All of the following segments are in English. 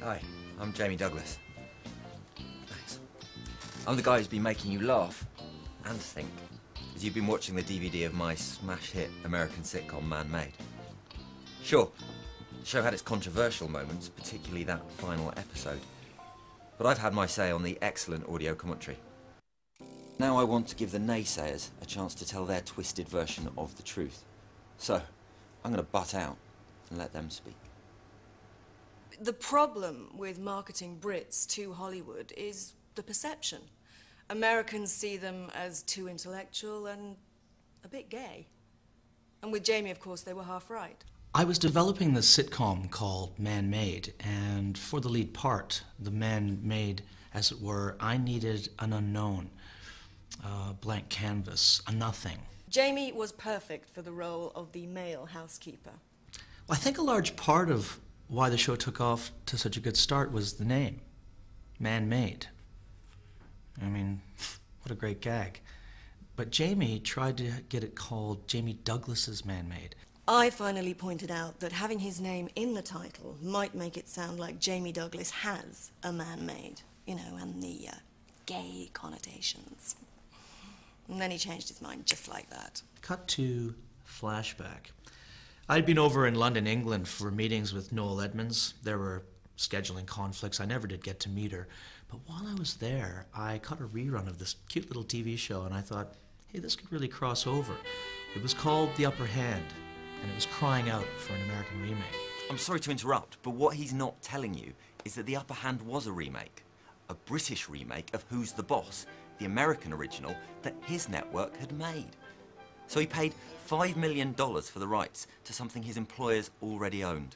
Hi, I'm Jamie Douglas. Thanks. I'm the guy who's been making you laugh and think, as you've been watching the DVD of my smash hit American sitcom Man-Maid. Sure, the show had its controversial moments, particularly that final episode, but I've had my say on the excellent audio commentary. Now I want to give the naysayers a chance to tell their twisted version of the truth. So, I'm going to butt out and let them speak. The problem with marketing Brits to Hollywood is the perception. Americans see them as too intellectual and a bit gay. And with Jamie, of course, they were half right. I was developing this sitcom called Man-Maid, and for the lead part, the man-made, as it were, I needed an unknown, a blank canvas, a nothing. Jamie was perfect for the role of the male housekeeper. Well, I think a large part of why the show took off to such a good start was the name, Man-Maid. I mean, what a great gag. But Jamie tried to get it called Jamie Douglas's Man-Maid. I finally pointed out that having his name in the title might make it sound like Jamie Douglas has a man-made, you know, and the gay connotations. And then he changed his mind just like that. Cut to flashback. I'd been over in London, England for meetings with Noel Edmonds. There were scheduling conflicts. I never did get to meet her. But while I was there, I caught a rerun of this cute little TV show, and I thought, hey, this could really cross over. It was called The Upper Hand, and it was crying out for an American remake. I'm sorry to interrupt, but what he's not telling you is that The Upper Hand was a remake. A British remake of Who's the Boss, the American original that his network had made. So he paid $5 million for the rights to something his employers already owned.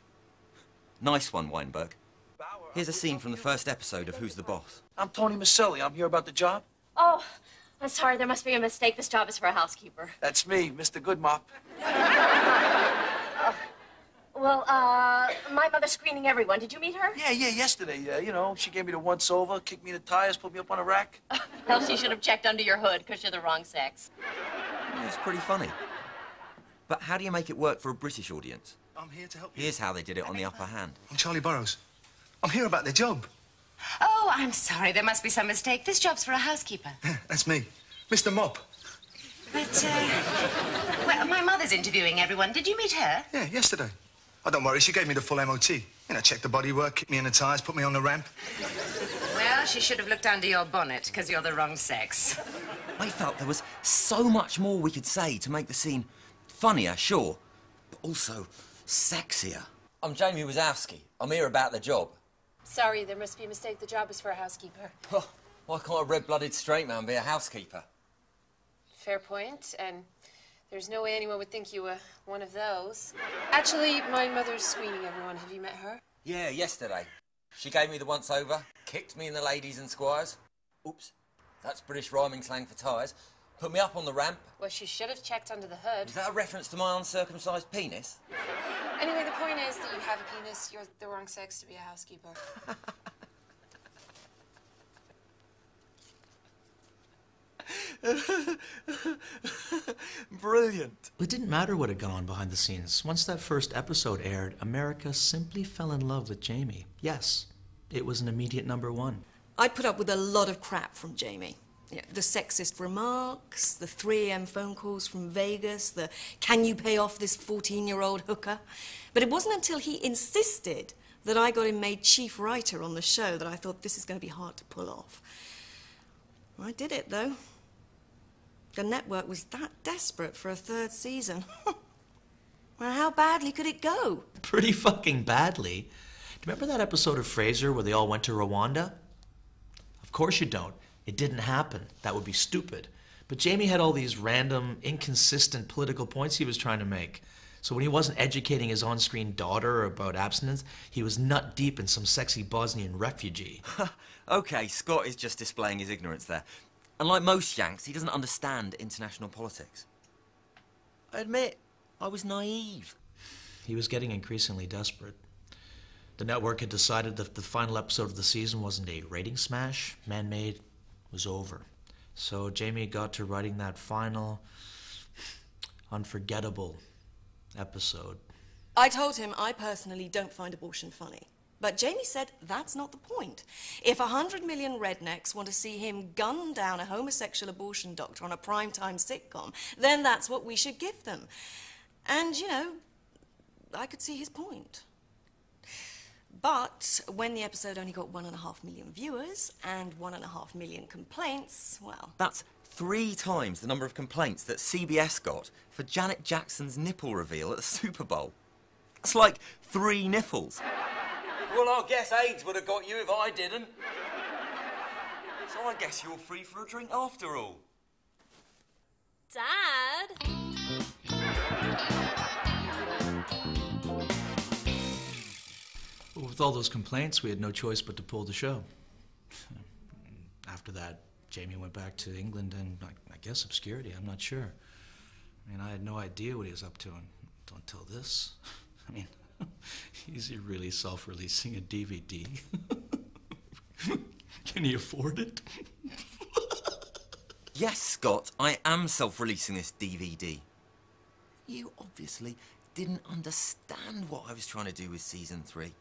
Nice one, Weinberg. Here's a scene from the first episode of Who's the Boss. I'm Tony Maselli. I'm here about the job. Oh, I'm sorry. There must be a mistake. This job is for a housekeeper. That's me, Mr. Goodmop. Well, my mother's screening everyone. Did you meet her? Yeah, yesterday. You know, she gave me the once-over, kicked me in the tires, put me up on a rack. Well, she should have checked under your hood because you're the wrong sex. Yeah, it's pretty funny. But how do you make it work for a British audience? I'm here to help you. Here's how they did it on The Upper Hand. I'm Charlie Burrows. I'm here about the job. Oh, I'm sorry. There must be some mistake. This job's for a housekeeper. That's me, Mr. Mop. But, well, my mother's interviewing everyone. Did you meet her? Yeah, yesterday. Oh, don't worry, she gave me the full MOT. You know, checked the bodywork, kicked me in the tires, put me on the ramp. Well, she should have looked under your bonnet, because you're the wrong sex. I felt there was so much more we could say to make the scene funnier, sure, but also sexier. I'm Jamie Wazowski. I'm here about the job. Sorry, there must be a mistake. The job is for a housekeeper. Oh, why can't a red-blooded straight man be a housekeeper? Fair point, and there's no way anyone would think you were one of those. Actually, my mother's screening everyone. Have you met her? Yeah, yesterday. She gave me the once-over, kicked me in the ladies and squires. Oops, that's British rhyming slang for tyres. Put me up on the ramp. Well, she should have checked under the hood. Is that a reference to my uncircumcised penis? Anyway, the point is that you have a penis. You're the wrong sex to be a housekeeper. Brilliant. It didn't matter what had gone on behind the scenes. Once that first episode aired, America simply fell in love with Jamie. Yes, it was an immediate #1. I put up with a lot of crap from Jamie. Yeah, the sexist remarks, the 3 AM phone calls from Vegas, the can you pay off this 14-year-old hooker? But it wasn't until he insisted that I got him made chief writer on the show that I thought this is going to be hard to pull off. I did it, though. The network was that desperate for a 3rd season. Well, how badly could it go? Pretty fucking badly. Do you remember that episode of Frasier where they all went to Rwanda? Of course you don't. It didn't happen. That would be stupid. But Jamie had all these random, inconsistent political points he was trying to make. So when he wasn't educating his on-screen daughter about abstinence, he was nut deep in some sexy Bosnian refugee. OK, Scott is just displaying his ignorance there. And like most Yanks, he doesn't understand international politics. I admit, I was naive. He was getting increasingly desperate. The network had decided that the final episode of the season wasn't a rating smash. Man-Maid was over. So Jamie got to writing that final, unforgettable episode. I told him I personally don't find abortion funny. But Jamie said that's not the point. If 100 million rednecks want to see him gun down a homosexual abortion doctor on a primetime sitcom, then that's what we should give them. And, you know, I could see his point. But when the episode only got 1.5 million viewers and 1.5 million complaints, well... That's 3 times the number of complaints that CBS got for Janet Jackson's nipple reveal at the Super Bowl. That's like 3 nipples. Well, I guess AIDS would have got you if I didn't. So I guess you're free for a drink after all. Dad? Well, with all those complaints, we had no choice but to pull the show. After that, Jamie went back to England and, I guess, obscurity. I'm not sure. I mean, I had no idea what he was up to until this. I mean, is he really self-releasing a DVD? Can he afford it? Yes, Scott, I am self-releasing this DVD. You obviously didn't understand what I was trying to do with season 3.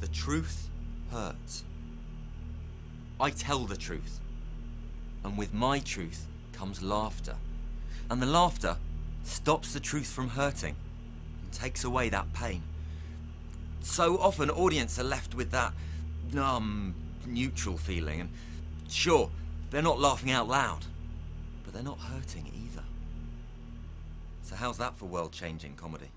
The truth hurts. I tell the truth. And with my truth comes laughter. And the laughter stops the truth from hurting and takes away that pain. So often audiences are left with that numb, neutral feeling. And sure, they're not laughing out loud, but they're not hurting either. So how's that for world-changing comedy?